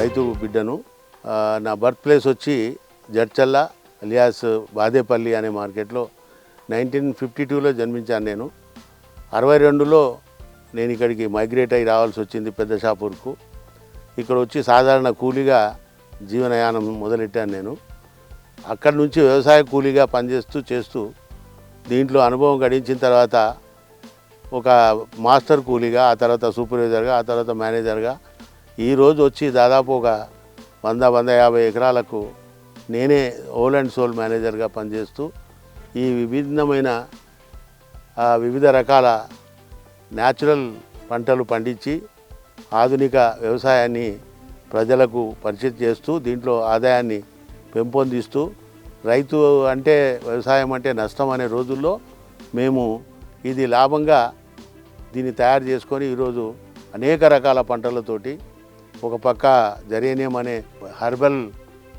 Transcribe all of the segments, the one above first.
రైతు బిడ్డను. నా బర్త్ ప్లేస్ వచ్చి జడ్చల్ల అలియాస్ బాదేపల్లి అనే మార్కెట్లో 1952లో జన్మించాను నేను. 62లో నేను ఇక్కడికి మైగ్రేట్ అయ్యి రావాల్సి వచ్చింది పెద్ద షాపూర్కు. ఇక్కడ వచ్చి సాధారణ కూలీగా జీవనయానం మొదలెట్టాను నేను. అక్కడి నుంచి వ్యవసాయ కూలీగా చేస్తూ దీంట్లో అనుభవం గడించిన తర్వాత ఒక మాస్టర్ కూలీగా, ఆ తర్వాత సూపర్వైజర్గా, ఆ తర్వాత మేనేజర్గా ఈరోజు వచ్చి దాదాపు ఒక 100-150 ఎకరాలకు నేనే హోల్ అండ్ సోల్ మేనేజర్గా పనిచేస్తూ ఈ వివిధ రకాల న్యాచురల్ పంటలు పండించి ఆధునిక వ్యవసాయాన్ని ప్రజలకు పరిచయం చేస్తూ దీంట్లో ఆదాయాన్ని పెంపొందిస్తూ, రైతు అంటే వ్యవసాయం అంటే నష్టం అనే రోజుల్లో మేము ఇది లాభంగా దీన్ని తయారు చేసుకొని ఈరోజు అనేక రకాల పంటలతోటి, ఒక పక్క జరేనియం అనే హెర్బల్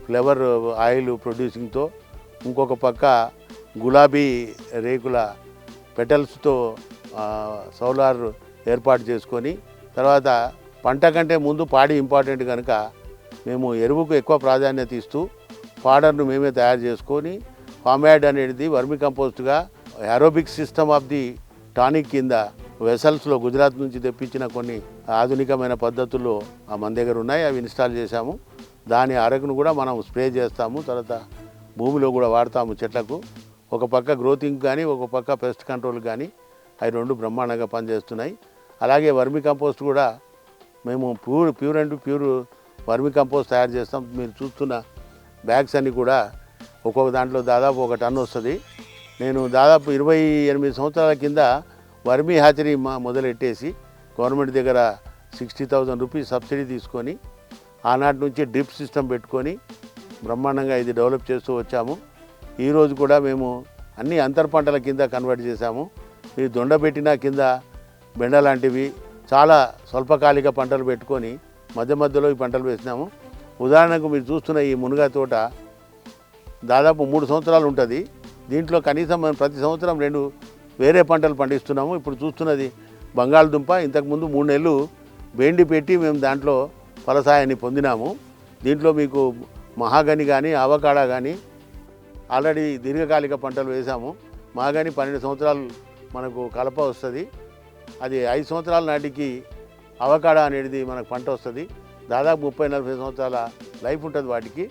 ఫ్లేవర్ ఆయిల్ ప్రొడ్యూసింగ్తో, ఇంకొక పక్క గులాబీ రేకుల పెటల్స్తో సోలార్ ఏర్పాటు చేసుకొని, తర్వాత పంట కంటే ముందు పాడి ఇంపార్టెంట్ కనుక మేము ఎరువుకు ఎక్కువ ప్రాధాన్యత ఇస్తూ ఫాడర్ను మేమే తయారు చేసుకొని ఫార్మాడ్ అనేది వర్మి కంపోస్ట్గా aerobic system of the tonic కింద వెసల్స్లో గుజరాత్ నుంచి తెప్పించిన కొన్ని ఆధునికమైన పద్ధతుల్లో మన దగ్గర ఉన్నాయి, అవి ఇన్స్టాల్ చేశాము. దాని అరకును కూడా మనం స్ప్రే చేస్తాము, తర్వాత భూమిలో కూడా వాడతాము చెట్లకు. ఒక పక్క గ్రోతింగ్ కానీ, ఒక పక్క పెస్ట్ కంట్రోల్ కానీ అవి రెండు బ్రహ్మాండంగా పనిచేస్తున్నాయి. అలాగే వర్మి కంపోస్ట్ కూడా మేము ప్యూర్ వర్మి కంపోస్ట్ తయారు చేస్తాం. మీరు చూస్తున్న బ్యాగ్స్ అన్నీ కూడా ఒక్కొక్క దాంట్లో దాదాపు 1 టన్ను వస్తుంది. నేను దాదాపు 28 సంవత్సరాల కింద వర్మీ హ్యాచరీ మొదలెట్టేసి గవర్నమెంట్ దగ్గర 60,000 రూపీస్ సబ్సిడీ తీసుకొని ఆనాటి నుంచి డ్రిప్ సిస్టమ్ పెట్టుకొని బ్రహ్మాండంగా ఇది డెవలప్ చేస్తూ వచ్చాము. ఈరోజు కూడా మేము అన్ని అంతర్ పంటల కింద కన్వర్ట్ చేశాము. ఈ దొండ పెట్టిన కింద బెండ లాంటివి చాలా స్వల్పకాలిక పంటలు పెట్టుకొని మధ్యలో ఈ పంటలు వేసినాము. ఉదాహరణకు మీరు చూస్తున్న ఈ మునగ తోట దాదాపు 3 సంవత్సరాలు ఉంటుంది. దీంట్లో కనీసం మనం ప్రతి సంవత్సరం 2 వేరే పంటలు పండిస్తున్నాము. ఇప్పుడు చూస్తున్నది బంగాళదుంప. ఇంతకుముందు 3 నెలలు బెండి పెట్టి మేము దాంట్లో ఫలసాయాన్ని పొందినాము. దీంట్లో మీకు మహాగని కానీ, అవకాడా కానీ ఆల్రెడీ దీర్ఘకాలిక పంటలు వేసాము. మహాగని 12 సంవత్సరాలు మనకు కలప వస్తుంది. అది 5 సంవత్సరాల నాటికి అవకాడా అనేది మనకు పంట వస్తుంది. దాదాపు 30-40 సంవత్సరాల లైఫ్ ఉంటుంది వాటికి.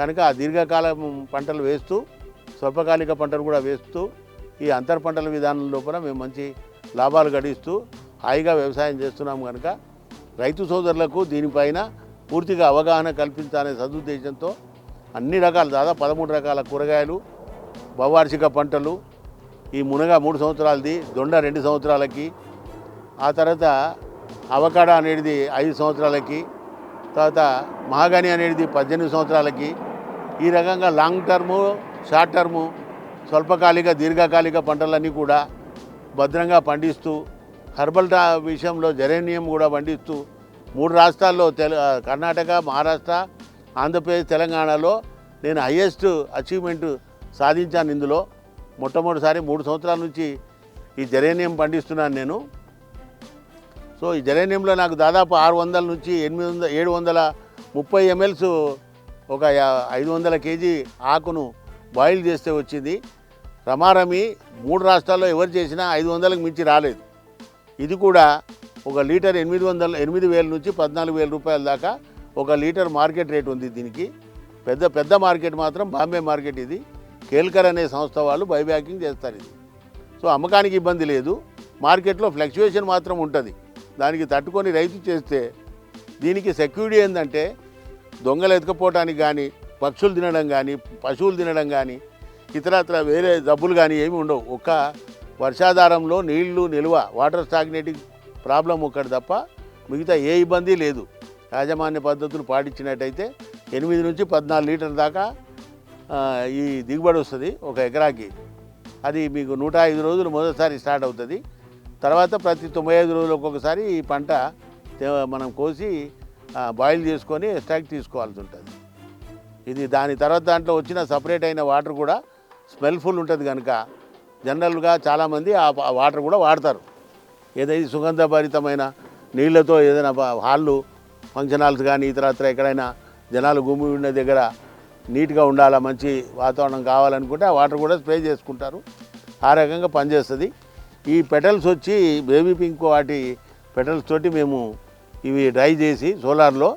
కనుక ఆ దీర్ఘకాల పంటలు వేస్తూ స్వల్పకాలిక పంటలు కూడా వేస్తూ ఈ అంతర్ పంటల విధానం లోపల మేము మంచి లాభాలు గడిస్తూ హాయిగా వ్యవసాయం చేస్తున్నాము. కనుక రైతు సోదరులకు దీనిపైన పూర్తిగా అవగాహన కల్పించాలనే సదుద్దేశంతో అన్ని రకాల దాదాపు 13 రకాల కూరగాయలు, బహువార్షిక పంటలు, ఈ మునగ 3 సంవత్సరాలది, దొండ 2 సంవత్సరాలకి, ఆ తర్వాత అవకాడా అనేది 5 సంవత్సరాలకి, తర్వాత మహాగని అనేది 18 సంవత్సరాలకి, ఈ రకంగా లాంగ్ టర్ము, షార్ట్ టర్ము, స్వల్పకాలిక దీర్ఘకాలిక పంటలన్నీ కూడా భద్రంగా పండిస్తూ, హెర్బల్ విషయంలో జరేనియం కూడా పండిస్తూ 3 రాష్ట్రాల్లో కర్ణాటక, మహారాష్ట్ర, ఆంధ్రప్రదేశ్, తెలంగాణలో నేను హయ్యెస్ట్ అచీవ్మెంట్ సాధించాను. ఇందులో మొట్టమొదటిసారి 3 సంవత్సరాల నుంచి ఈ జరేనియం పండిస్తున్నాను నేను. సో ఈ జరేనియంలో నాకు దాదాపు 600 నుంచి 730 mls ఒక 500 kg ఆకును బాయిల్ చేస్తే వచ్చింది. రమారమి 3 రాష్ట్రాల్లో ఎవరు చేసినా 500లకు మించి రాలేదు. ఇది కూడా 1 లీటర్ 8,000 నుంచి 14,000 రూపాయల దాకా 1 లీటర్ మార్కెట్ రేట్ ఉంది దీనికి. పెద్ద మార్కెట్ మాత్రం బాంబే మార్కెట్. ఇది కేల్కర్ అనే సంస్థ వాళ్ళు బైబ్యాకింగ్ చేస్తారు ఇది. సో అమ్మకానికి ఇబ్బంది లేదు, మార్కెట్లో ఫ్లక్చుయేషన్ మాత్రం ఉంటుంది. దానికి తట్టుకొని రైతు చేస్తే దీనికి సెక్యూరిటీ ఏంటంటే దొంగలు ఎత్తుకపోవటానికి కానీ, పక్షులు తినడం కానీ, పశువులు తినడం కానీ, ఇతరత్ర వేరే జబ్బులు కానీ ఏమి ఉండవు. ఒక్క వర్షాధారంలో నీళ్లు నిల్వ, వాటర్ స్టాగ్నేటింగ్ ప్రాబ్లం ఒక్కటి తప్ప మిగతా ఏ ఇబ్బంది లేదు. యాజమాన్య పద్ధతులు పాటించినట్టయితే 8 నుంచి 14 లీటర్ల దాకా ఈ దిగుబడి వస్తుంది 1 ఎకరాకి. అది మీకు 105 రోజులు మొదటిసారి స్టార్ట్ అవుతుంది. తర్వాత ప్రతి 95 రోజులకు ఒకసారి ఈ పంట మనం కోసి బాయిల్ చేసుకొని ఎక్స్ట్రాక్ట్ తీసుకోవాల్సి ఉంటుంది. ఇది దాని తర్వాత దాంట్లో వచ్చిన సపరేట్ అయిన వాటర్ కూడా స్మెల్ఫుల్ ఉంటుంది కనుక జనరల్గా చాలామంది ఆ వాటర్ కూడా వాడతారు. ఏదైతే సుగంధభరితమైన నీళ్ళతో ఏదైనా హాళ్ళు ఫంక్షన్ హాల్స్ కానీ ఇతరత్ర ఎక్కడైనా జనాలు గుమి ఉన్న దగ్గర నీట్గా ఉండాలా, మంచి వాతావరణం కావాలనుకుంటే ఆ వాటర్ కూడా స్ప్రే చేసుకుంటారు. ఆ రకంగా పనిచేస్తుంది. ఈ పెటల్స్ వచ్చి బేబీ పింక్ వాటి పెటల్స్ తోటి మేము ఇవి డ్రై చేసి సోలార్లో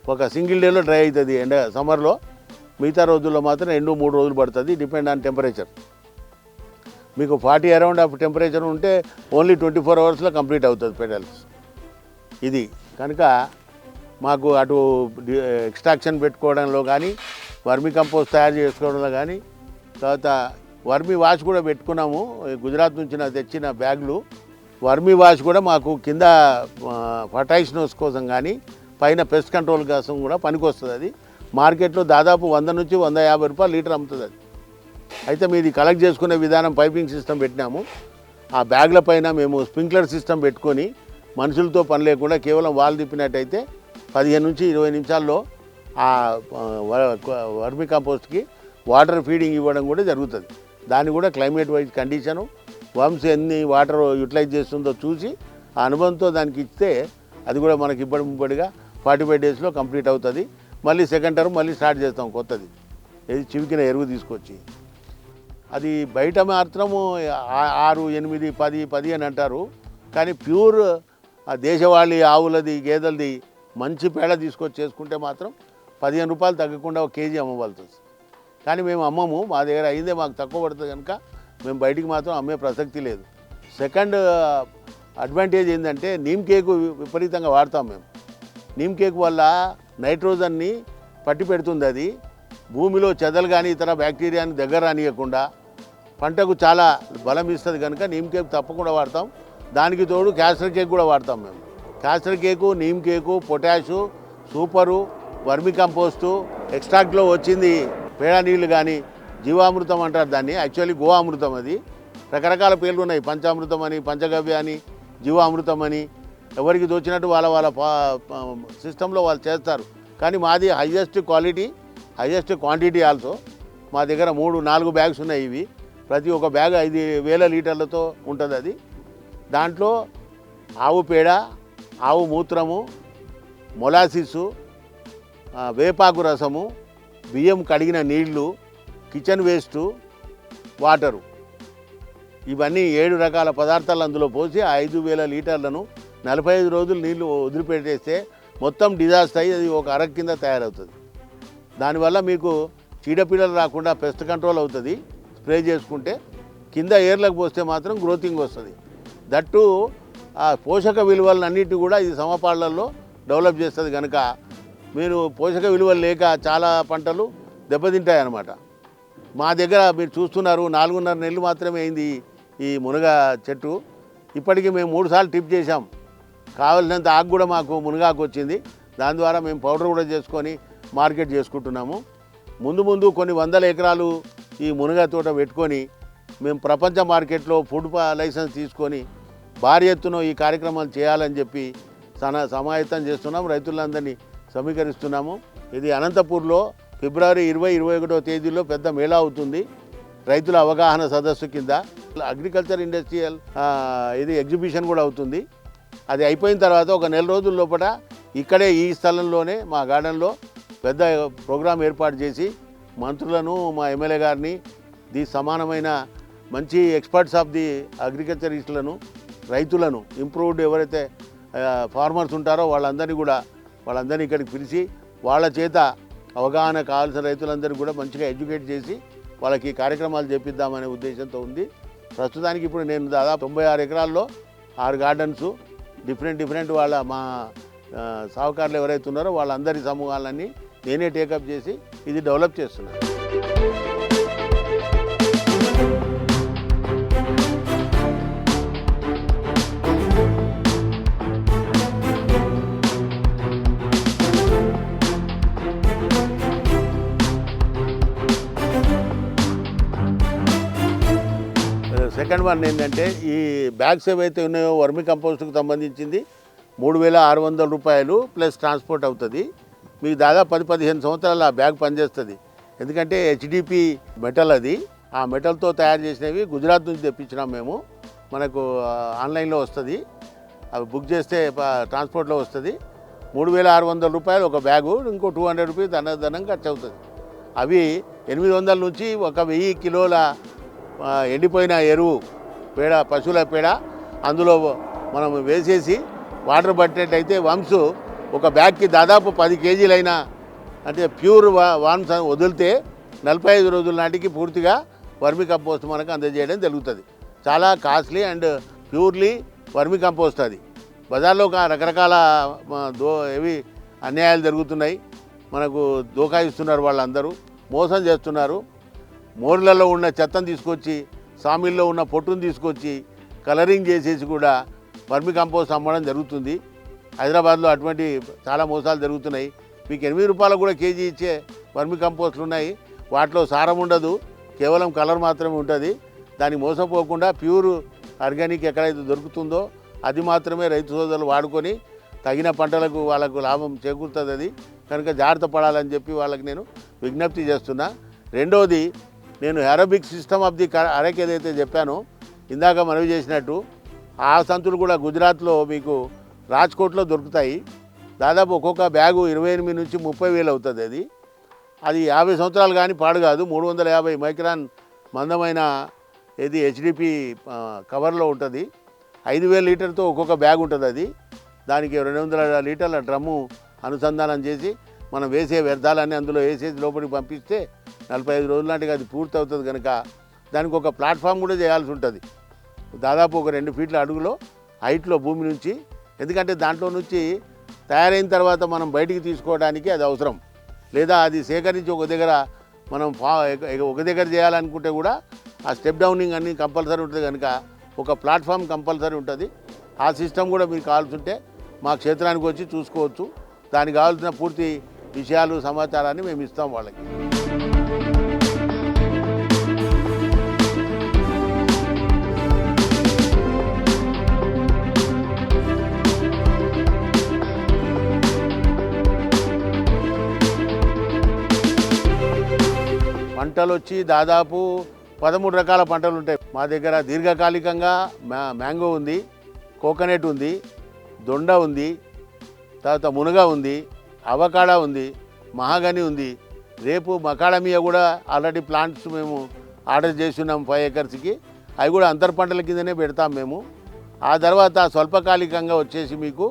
ఒక సింగిల్ డేలో డ్రై అవుతుంది సమ్మర్లో. మిగతా రోజుల్లో మాత్రం 2-3 రోజులు పడుతుంది, డిపెండ్ ఆన్ టెంపరేచర్. మీకు 40 అరౌండ్ ఆఫ్ టెంపరేచర్ ఉంటే ఓన్లీ 24 అవర్స్లో కంప్లీట్ అవుతుంది పెటల్స్. ఇది కనుక మాకు అటు ఎక్స్ట్రాక్షన్ పెట్టుకోవడంలో కానీ, వర్మి కంపోస్ట్ తయారు చేసుకోవడంలో కానీ, తర్వాత వర్మి వాష్ కూడా పెట్టుకున్నాము. గుజరాత్ నుంచి తెచ్చిన బ్యాగులు వర్మి వాష్ కూడా మాకు కింద ఫర్టైజ్నోస్ కోసం కానీ పైన పెస్ట్ కంట్రోల్ కోసం కూడా పనికొస్తుంది. అది మార్కెట్లో దాదాపు 100 నుంచి 150 రూపాయలు లీటర్ అమ్ముతుంది. అది అయితే మీది కలెక్ట్ చేసుకునే విధానం పైపింగ్ సిస్టమ్ పెట్టినాము. ఆ బ్యాగ్ల పైన మేము స్ప్రింక్లర్ సిస్టమ్ పెట్టుకొని మనుషులతో పని లేకుండా కేవలం వాల్ తిప్పినట్టయితే 15 నుంచి 20 నిమిషాల్లో ఆ వర్మి కంపోస్ట్కి వాటర్ ఫీడింగ్ ఇవ్వడం కూడా జరుగుతుంది. దాన్ని కూడా క్లైమేట్ వైజ్ కండిషను, వర్మ్స్ ఎన్ని వాటర్ యూటిలైజ్ చేస్తుందో చూసి ఆ అనుభవంతో దానికి ఇస్తే అది కూడా మనకి ఇబ్బడిగా 45 డేస్లో కంప్లీట్ అవుతుంది. మళ్ళీ సెకండ్ టర్మ్ మళ్ళీ స్టార్ట్ చేస్తాం కొత్తది, ఏది చివికిన ఎరువు తీసుకొచ్చి. అది బయట మాత్రము 6, 8, 10 అని అంటారు. కానీ ప్యూర్ దేశవాళీ ఆవులది, గేదెలది మంచి పేడ తీసుకొచ్చి చేసుకుంటే మాత్రం 15 రూపాయలు తగ్గకుండా 1 కేజీ అమ్మవలసి. కానీ మేము అమ్మము, మా దగ్గర అయిందే మాకు తక్కువ పడుతుంది కనుక మేము బయటికి మాత్రం అమ్మే ప్రసక్తి లేదు. సెకండ్ అడ్వాంటేజ్ ఏంటంటే నీమ్ కేకు విపరీతంగా వాడతాం మేము. నీమ్ కేక్ వల్ల నైట్రోజన్ని పట్టి పెడుతుంది. అది భూమిలో చెదలు కానీ ఇతర బ్యాక్టీరియాని దగ్గర రానియకుండా పంటకు చాలా బలం ఇస్తుంది కనుక నీమ్ కేక్ తప్పకుండా వాడతాం. దానికి తోడు క్యాస్టర్ కేక్ కూడా వాడతాం మేము. Castor cake, neem cake, potash, super, vermicompost, ఎక్స్ట్రాక్ట్లో వచ్చింది పేడ నీళ్ళు కానీ జీవామృతం అంటారు దాన్ని. యాక్చువల్లీ గో అమృతం. అది రకరకాల పేర్లు ఉన్నాయి, పంచామృతం అని, పంచగవ్య అని, జీవామృతం అని. ఎవరికి దోచినట్టు వాళ్ళ సిస్టంలో వాళ్ళు చేస్తారు. కానీ మాది highest quality, highest quantity also. మా దగ్గర 3-4 బ్యాగ్స్ ఉన్నాయి. ఇవి ప్రతి ఒక్క బ్యాగ్ 5,000 లీటర్లతో ఉంటుంది. అది దాంట్లో ఆవు పేడ, ఆవు మూత్రము, మొలాసిసు, వేపాకు రసము, బియ్యం కడిగిన నీళ్లు, కిచెన్ వేస్టు, వాటరు, ఇవన్నీ 7 రకాల పదార్థాలు అందులో పోసి 5,000 లీటర్లను 45 రోజులు నీళ్లు వదిలిపెట్టేస్తే మొత్తం డిజాస్టర్ అయ్యి అది ఒక అరగ కింద తయారవుతుంది. దానివల్ల మీకు చీడపీడలు రాకుండా పెస్ట్ కంట్రోల్ అవుతుంది. స్ప్రే చేసుకుంటే కింద ఏర్లకు పోస్తే మాత్రం గ్రోతింగ్ వస్తుంది. దట్టు ఆ పోషక విలువలన్నిటి కూడా ఇది సమపాళ్లలో డెవలప్ చేస్తుంది. కనుక మీరు పోషక విలువలు లేక చాలా పంటలు దెబ్బతింటాయి అన్నమాట. మా దగ్గర మీరు చూస్తున్నారు 4.5 నెలలు మాత్రమే అయింది ఈ మునగ చెట్టు. ఇప్పటికీ మేము 3 సార్లు టిప్ చేసాం. కావాల్సినంత ఆకు కూడా మాకు మునగాకు వచ్చింది. దాని ద్వారా మేము పౌడర్ కూడా చేసుకొని మార్కెట్ చేసుకుంటున్నాము. ముందు కొన్ని 100 ఎకరాలు ఈ మునగ తోట పెట్టుకొని మేము ప్రపంచ మార్కెట్లో ఫుడ్ లైసెన్స్ తీసుకొని భారీ ఎత్తున ఈ కార్యక్రమాలు చేయాలని చెప్పి సమాయత్తం చేస్తున్నాము. రైతులందరినీ సమీకరిస్తున్నాము. ఇది అనంతపూర్లో ఫిబ్రవరి 20-21 తేదీలో పెద్ద మేళా అవుతుంది. రైతుల అవగాహన సదస్సు కింద అగ్రికల్చర్ ఇండస్ట్రియల్ ఇది ఎగ్జిబిషన్ కూడా అవుతుంది. అది అయిపోయిన తర్వాత ఒక నెల రోజుల లోపల ఇక్కడే ఈ స్థలంలోనే మా గార్డెన్లో పెద్ద ప్రోగ్రాం ఏర్పాటు చేసి మంత్రులను, మా ఎమ్మెల్యే గారిని, సమానమైన మంచి ఎక్స్పర్ట్స్ ఆఫ్ ది అగ్రికల్చరిస్టులను, రైతులను, ఇంప్రూవ్డ్ ఎవరైతే ఫార్మర్స్ ఉంటారో వాళ్ళందరినీ ఇక్కడికి పిలిచి వాళ్ళ చేత అవగాహన కావాల్సిన రైతులందరికీ కూడా మంచిగా ఎడ్యుకేట్ చేసి వాళ్ళకి కార్యక్రమాలు చేపిద్దామనే ఉద్దేశంతో ఉంది. ప్రస్తుతానికి ఇప్పుడు నేను దాదాపు 96 ఎకరాల్లో 6 గార్డెన్స్ డిఫరెంట్ వాళ్ళ మా సహకారులు ఎవరైతే ఉన్నారో వాళ్ళందరి సమూహాలన్నీ నేనే టేకప్ చేసి ఇది డెవలప్ చేస్తున్నాను. సెకండ్ వన్ ఏంటంటే ఈ బ్యాగ్స్ ఏవైతే ఉన్నాయో వర్మి కంపోస్ట్కి సంబంధించింది 3,600 రూపాయలు ప్లస్ ట్రాన్స్పోర్ట్ అవుతుంది. మీకు దాదాపు 10-15 సంవత్సరాలు ఆ బ్యాగ్ పనిచేస్తుంది. ఎందుకంటే హెచ్డిపి మెటల్ అది. ఆ మెటల్తో తయారు చేసినవి గుజరాత్ నుంచి తెప్పించినాం మేము. మనకు ఆన్లైన్లో వస్తుంది, అవి బుక్ చేస్తే ట్రాన్స్పోర్ట్లో వస్తుంది. 3600 రూపాయలు ఒక బ్యాగు, ఇంకో 200 రూపీస్ ధనం ఖర్చు అవుతుంది. అవి 800 నుంచి 1000 కిలోల ఎండిపోయిన ఎరువు పేడ, పశువుల పేడ అందులో మనం వేసేసి వాటర్ పట్టేటైతే వంశు ఒక బ్యాగ్కి దాదాపు 10 కేజీలైనా అంటే ప్యూర్ వామ్స్ వదిలితే 45 రోజుల నాటికి పూర్తిగా వర్మి కంపోస్ట్ మనకు అందజేయడం జరుగుతుంది. చాలా costly and purely vermi compost అది. బజార్లో రకరకాల ఏవి అన్యాయాలు జరుగుతున్నాయి, మనకు దోకాయిస్తున్నారు, వాళ్ళందరూ మోసం చేస్తున్నారు. మోర్లలో ఉన్న చెత్తను తీసుకొచ్చి, సామిల్లో ఉన్న పొట్టును తీసుకొచ్చి కలరింగ్ చేసేసి కూడా వర్మి కంపోస్ట్ అమ్మడం జరుగుతుంది. హైదరాబాద్లో అటువంటి చాలా మోసాలు జరుగుతున్నాయి. మీకు 8 రూపాయలు కూడా కేజీ ఇచ్చే వర్మి కంపోస్టులు ఉన్నాయి, వాటిలో సారం ఉండదు, కేవలం కలర్ మాత్రమే ఉంటుంది. దానికి మోసపోకుండా ప్యూర్ ఆర్గానిక్ ఎక్కడైతే దొరుకుతుందో అది మాత్రమే రైతు సోదరులు వాడుకొని తగిన పంటలకు వాళ్ళకు లాభం చేకూరుతుంది. అది కనుక జాగ్రత్త పడాలని చెప్పి వాళ్ళకి నేను విజ్ఞప్తి చేస్తున్నా. రెండోది, నేను అరబిక్ సిస్టమ్ ఆఫ్ ది అరెక్ ఏదైతే చెప్పానో ఇందాక మనవి చేసినట్టు, ఆ సంతులు కూడా గుజరాత్లో మీకు రాజ్కోట్లో దొరుకుతాయి. దాదాపు ఒక్కొక్క బ్యాగు 28 నుంచి 30,000 అవుతుంది. అది 50 సంవత్సరాలు కానీ పాడు కాదు. 350 మైక్రాన్ మందమైన ఇది హెచ్డిపి కవర్లో ఉంటుంది. 5,000 లీటర్తో ఒక్కొక్క బ్యాగ్ ఉంటుంది. అది దానికి 200 లీటర్ల డ్రమ్ము అనుసంధానం చేసి మనం వేసే వ్యర్థాలన్నీ అందులో వేసేసి లోపలికి పంపిస్తే 45 రోజుల నాటికి అది పూర్తి అవుతుంది. కనుక దానికి ఒక ప్లాట్ఫామ్ కూడా చేయాల్సి ఉంటుంది, దాదాపు ఒక 2 ఫీట్ల అడుగులో హైట్లో భూమి నుంచి. ఎందుకంటే దాంట్లో నుంచి తయారైన తర్వాత మనం బయటికి తీసుకోవడానికి అది అవసరం. లేదా అది సేకరించి ఒక దగ్గర మనం ఒక దగ్గర చేయాలనుకుంటే కూడా ఆ స్టెప్ డౌనింగ్ అన్నీ కంపల్సరీ ఉంటుంది. కనుక ఒక ప్లాట్ఫామ్ కంపల్సరీ ఉంటుంది. ఆ సిస్టమ్ కూడా మీకు కావాల్సి ఉంటే మా క్షేత్రానికి వచ్చి చూసుకోవచ్చు. దానికి కావాల్సిన పూర్తి విషయాలు, సమాచారాన్ని మేము ఇస్తాం వాళ్ళకి. పంటలు వచ్చి దాదాపు 13 రకాల పంటలు ఉంటాయి మా దగ్గర. దీర్ఘకాలికంగా మ్యాంగో ఉంది, కోకోనట్ ఉంది, దొండ ఉంది, తర్వాత మునగ ఉంది, అవకాడా ఉంది, మహాగని ఉంది. రేపు మకాడమియా కూడా ఆల్రెడీ ప్లాంట్స్ మేము ఆర్డర్ చేస్తున్నాం 5 ఎకర్స్కి. అవి కూడా అంతర్ పంటల కిందనే పెడతాం మేము. ఆ తర్వాత స్వల్పకాలికంగా వచ్చేసి మీకు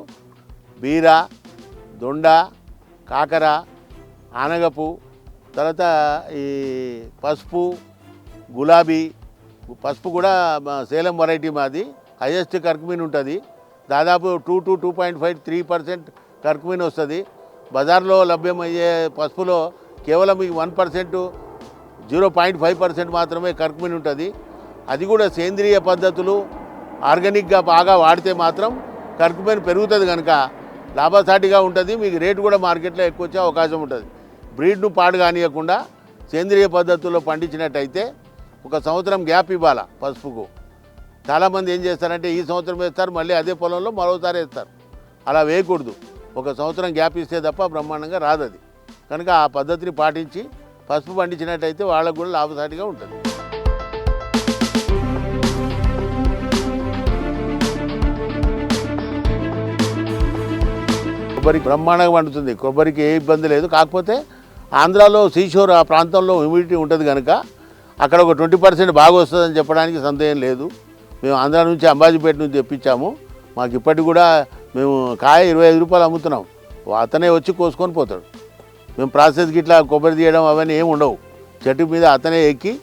బీర, దొండ, కాకర, ఆనగపు, తర్వాత ఈ పసుపు, గులాబీ. పసుపు కూడా సేలం వెరైటీ మాది. హైయెస్ట్ కర్కుమిన్ ఉంటుంది, దాదాపు 2 to 2.5-3% కర్కుమిన్ వస్తుంది. బజార్లో లభ్యమయ్యే పసుపులో కేవలం మీకు 1%, 0.5% మాత్రమే కర్కుమిన్ ఉంటుంది. అది కూడా సేంద్రియ పద్ధతులు ఆర్గానిక్గా బాగా వాడితే మాత్రం కర్కుమిన్ పెరుగుతుంది, కనుక లాభసాటిగా ఉంటుంది. మీకు రేటు కూడా మార్కెట్లో ఎక్కువ వచ్చే అవకాశం ఉంటుంది. బ్రీడ్ను పాడు కానియకుండా సేంద్రియ పద్ధతుల్లో పండించినట్టయితే ఒక సంవత్సరం గ్యాప్ ఇవ్వాలి పసుపుకు. చాలామంది ఏం చేస్తారంటే ఈ సంవత్సరం వేస్తారు, మళ్ళీ అదే పొలంలో మరోసారి వేస్తారు. అలా వేయకూడదు. ఒక సంవత్సరం గ్యాప్ ఇస్తే తప్ప బ్రహ్మాండంగా రాదు అది. కనుక ఆ పద్ధతిని పాటించి పసుపు పండించినట్టయితే వాళ్ళకు కూడా లాభసాటిగా ఉంటుంది. కొబ్బరికి బ్రహ్మాండంగా పండుతుంది. కొబ్బరికి ఏ ఇబ్బంది లేదు. కాకపోతే ఆంధ్రాలో సీషోర్ ఆ ప్రాంతంలో హ్యూమిడిటీ ఉంటుంది కనుక అక్కడ ఒక 20% బాగా వస్తుందని చెప్పడానికి సందేహం లేదు. మేము ఆంధ్రా నుంచి అంబాజీపేట నుంచి తెప్పించాము. మాకు ఇప్పటికి కూడా మేము కాయ 25 రూపాయలు అమ్ముతున్నాం. అతనే వచ్చి కోసుకొని పోతాడు. మేము ప్రాసెస్కి ఇట్లా కొబ్బరి తీయడం అవన్నీ ఏమి ఉండవు. చెట్టు మీద అతనే ఎక్కి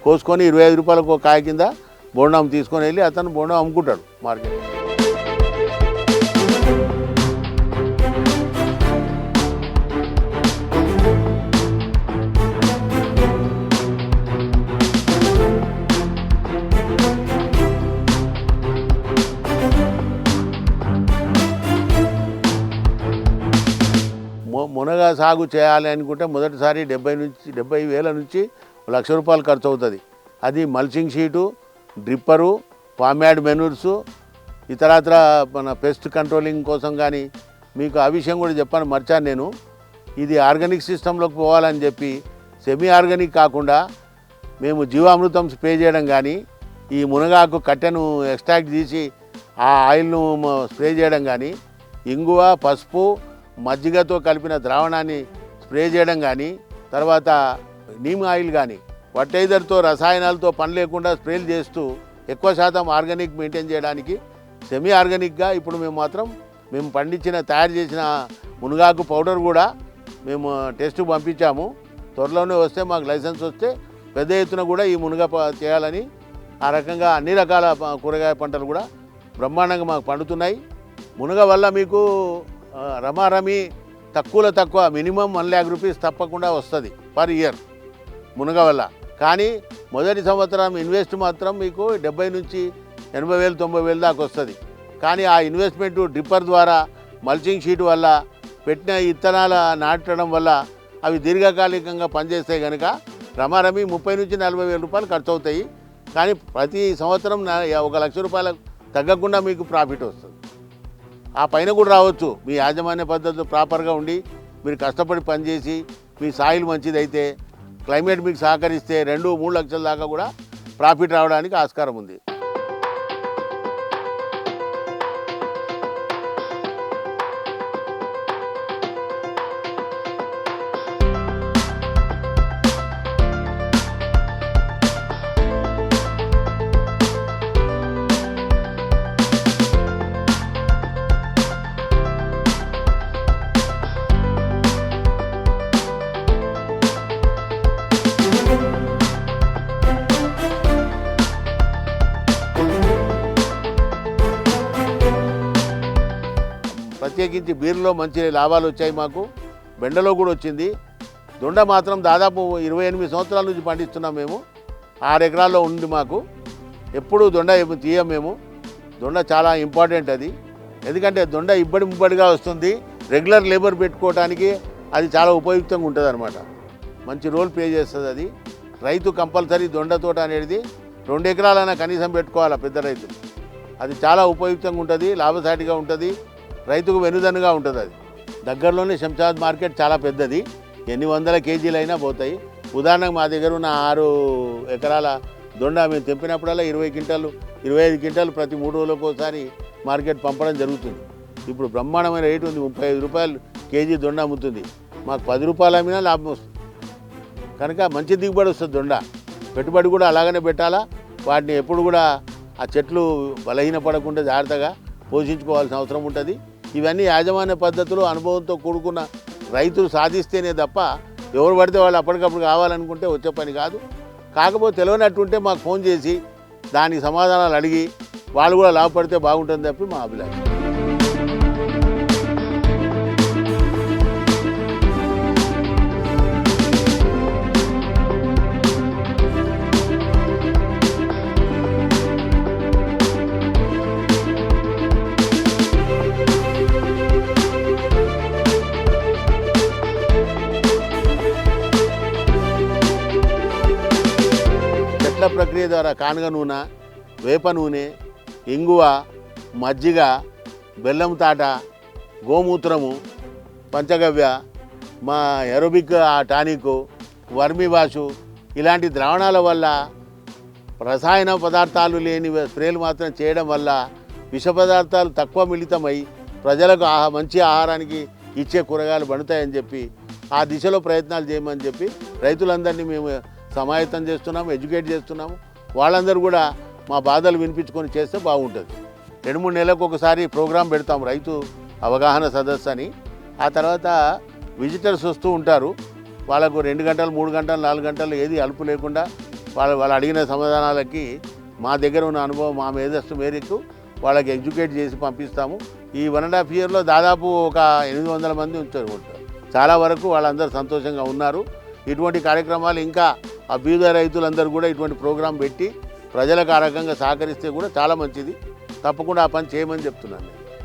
కోసుకొని 25 రూపాయలకు కాయ కింద బోండం తీసుకొని వెళ్ళి అతను బోండం అమ్ముకుంటాడు మార్కెట్. మునగ సాగు చేయాలి అనుకుంటే మొదటిసారి 70,000 నుంచి 1,00,000 రూపాయలు ఖర్చు అవుతుంది. అది మల్చింగ్ షీటు, డ్రిప్పరు, పామ్యాడ్ మెనూర్సు, ఇతరత్ర మన పెస్ట్ కంట్రోలింగ్ కోసం. కానీ మీకు ఆ విషయం కూడా చెప్పాను, మర్చాను నేను. ఇది ఆర్గానిక్ సిస్టంలోకి పోవాలని చెప్పి సెమీ ఆర్గానిక్ కాకుండా మేము జీవామృతం స్ప్రే చేయడం కానీ, ఈ మునగాకు కట్టెను ఎక్స్ట్రాక్ట్ చేసి ఆ ఆయిల్ను స్ప్రే చేయడం కానీ, ఇంగువ, పసుపు, మజ్జిగతో కలిపిన ద్రావణాన్ని స్ప్రే చేయడం కానీ, తర్వాత నీమ్ ఆయిల్ కానీ ఫర్టిలైజర్తో రసాయనాలతో పని లేకుండా స్ప్రేలు చేస్తూ ఎక్కువ శాతం ఆర్గానిక్ మెయింటైన్ చేయడానికి సెమీ ఆర్గానిక్గా ఇప్పుడు మేము పండించిన తయారు చేసిన మునగాకు పౌడర్ కూడా మేము టెస్ట్కి పంపించాము. త్వరలోనే వస్తే మాకు లైసెన్స్ వస్తే పెద్ద ఎత్తున కూడా ఈ మునగ చేయాలని ఆ రకంగా అన్ని రకాల కూరగాయ పంటలు కూడా బ్రహ్మాండంగా మాకు పండుతున్నాయి. మునగ వల్ల మీకు రమారమి తక్కువ మినిమం 1 lakh rupees తప్పకుండా వస్తుంది పర్ ఇయర్ మునగ వల్ల. కానీ మొదటి సంవత్సరం ఇన్వెస్ట్ మాత్రం మీకు 70 నుంచి 80,000 90,000 దాకా వస్తుంది. కానీ ఆ ఇన్వెస్ట్మెంట్ డ్రిప్పర్ ద్వారా మల్చింగ్ షీట్ వల్ల పెట్టిన ఇత్తనాల నాటడం వల్ల అవి దీర్ఘకాలికంగా పనిచేస్తాయి కనుక రమారమి 30 నుంచి 40,000 రూపాయలు ఖర్చు అవుతాయి. కానీ ప్రతి సంవత్సరం 1 లక్ష రూపాయలకు తగ్గకుండా మీకు ప్రాఫిట్ వస్తుంది. ఆ పైన కూడా రావచ్చు. మీ యాజమాన్య పద్ధతులు ప్రాపర్గా ఉండి మీరు కష్టపడి పనిచేసి మీ సాయిల్ మంచిదైతే క్లైమేట్ మీకు సహకరిస్తే 2-3 లక్షల దాకా కూడా ప్రాఫిట్ రావడానికి ఆస్కారం ఉంది. ప్రత్యేకించి బీర్లో మంచి లాభాలు వచ్చాయి మాకు. బెండలో కూడా వచ్చింది. దొండ మాత్రం దాదాపు 28 సంవత్సరాల నుంచి పండిస్తున్నాం మేము. 6 ఎకరాల్లో ఉంది మాకు. ఎప్పుడూ దొండ తీయం మేము. దొండ చాలా ఇంపార్టెంట్ అది. ఎందుకంటే దొండ ముబ్బడిగా వస్తుంది. రెగ్యులర్ లేబర్ పెట్టుకోవడానికి అది చాలా ఉపయుక్తంగా ఉంటుంది అనమాట. మంచి రోల్ ప్లే చేస్తుంది అది. రైతు కంపల్సరీ దొండ తోట అనేది 2 ఎకరాలైనా కనీసం పెట్టుకోవాలి పెద్ద రైతులు. అది చాలా ఉపయుక్తంగా ఉంటుంది, లాభసాటిగా ఉంటుంది, రైతుకు వెనుదన్నుగా ఉంటుంది. అది దగ్గరలోనే శంషాబాద్ మార్కెట్ చాలా పెద్దది. ఎన్ని వందల కేజీలైనా పోతాయి. ఉదాహరణకు మా దగ్గర ఉన్న 6 ఎకరాల దొండ మేము తెంపినప్పుడల్లా 20 క్వింటాలు 25 క్వింటాలు ప్రతి 3 రోజులకు ఒకసారి మార్కెట్ పంపడం జరుగుతుంది. ఇప్పుడు బ్రహ్మాండమైన రేటు ఉంది. 35 రూపాయలు కేజీ దొండ అమ్ముతుంది. మాకు 10 రూపాయలు అమ్మినా లాభం వస్తుంది. కనుక మంచి దిగుబడి వస్తుంది దొండ. పెట్టుబడి కూడా అలాగనే పెట్టాలా. వాటిని ఎప్పుడు కూడా ఆ చెట్లు బలహీనపడకుండా జాగ్రత్తగా పోషించుకోవాల్సిన అవసరం ఉంటుంది. ఇవన్నీ యాజమాన్య పద్ధతులు అనుభవంతో కూడుకున్న రైతులు సాధిస్తేనే తప్ప ఎవరు పడితే వాళ్ళు అప్పటికప్పుడు కావాలనుకుంటే వచ్చే పని కాదు. కాకపోతే తెలియనట్టుంటే మాకు ఫోన్ చేసి దానికి సమాధానాలు అడిగి వాళ్ళు కూడా లాభపడితే బాగుంటుంది తప్పి మా అభిలాషం. ప్రక్రియ ద్వారా కానుగ నూనె, వేప నూనె, ఇంగువ, మజ్జిగ, బెల్లం తాట, గోమూత్రము, పంచగవ్య, మా ఎరోబిక్ టానిక్, వర్మి వాషు ఇలాంటి ద్రావణాల వల్ల రసాయన పదార్థాలు లేని స్ప్రేలు మాత్రం చేయడం వల్ల విష పదార్థాలు తక్కువ మిళితమై ప్రజలకు మంచి ఆహారానికి ఇచ్చే కూరగాయలు పండుతాయని చెప్పి ఆ దిశలో ప్రయత్నాలు చేయమని చెప్పి రైతులందరినీ మేము సమాయత్తం చేస్తున్నాము, ఎడ్యుకేట్ చేస్తున్నాము. వాళ్ళందరూ కూడా మా బాధలు వినిపించుకొని చేస్తే బాగుంటుంది. 2-3 నెలలకు ఒకసారి ప్రోగ్రాం పెడతాం, రైతు అవగాహన సదస్సు అని. ఆ తర్వాత విజిటర్స్ వస్తూ ఉంటారు. వాళ్ళకు 2 గంటలు 3 గంటలు 4 గంటలు ఏది అలుపు లేకుండా వాళ్ళు అడిగిన సమాధానాలకి మా దగ్గర ఉన్న అనుభవం మా మేధస్సు మేరకు వాళ్ళకి ఎడ్యుకేట్ చేసి పంపిస్తాము. ఈ 1.5 yearలో దాదాపు ఒక 800 మంది ఉంచారు. చాలా వరకు వాళ్ళందరూ సంతోషంగా ఉన్నారు. ఇటువంటి కార్యక్రమాలు ఇంకా అభ్యుదయ రైతులందరూ కూడా ఇటువంటి ప్రోగ్రాం పెట్టి ప్రజలకు ఆ రకంగా సహకరిస్తే కూడా చాలా మంచిది. తప్పకుండా ఆ పని చేయమని చెప్తున్నాను.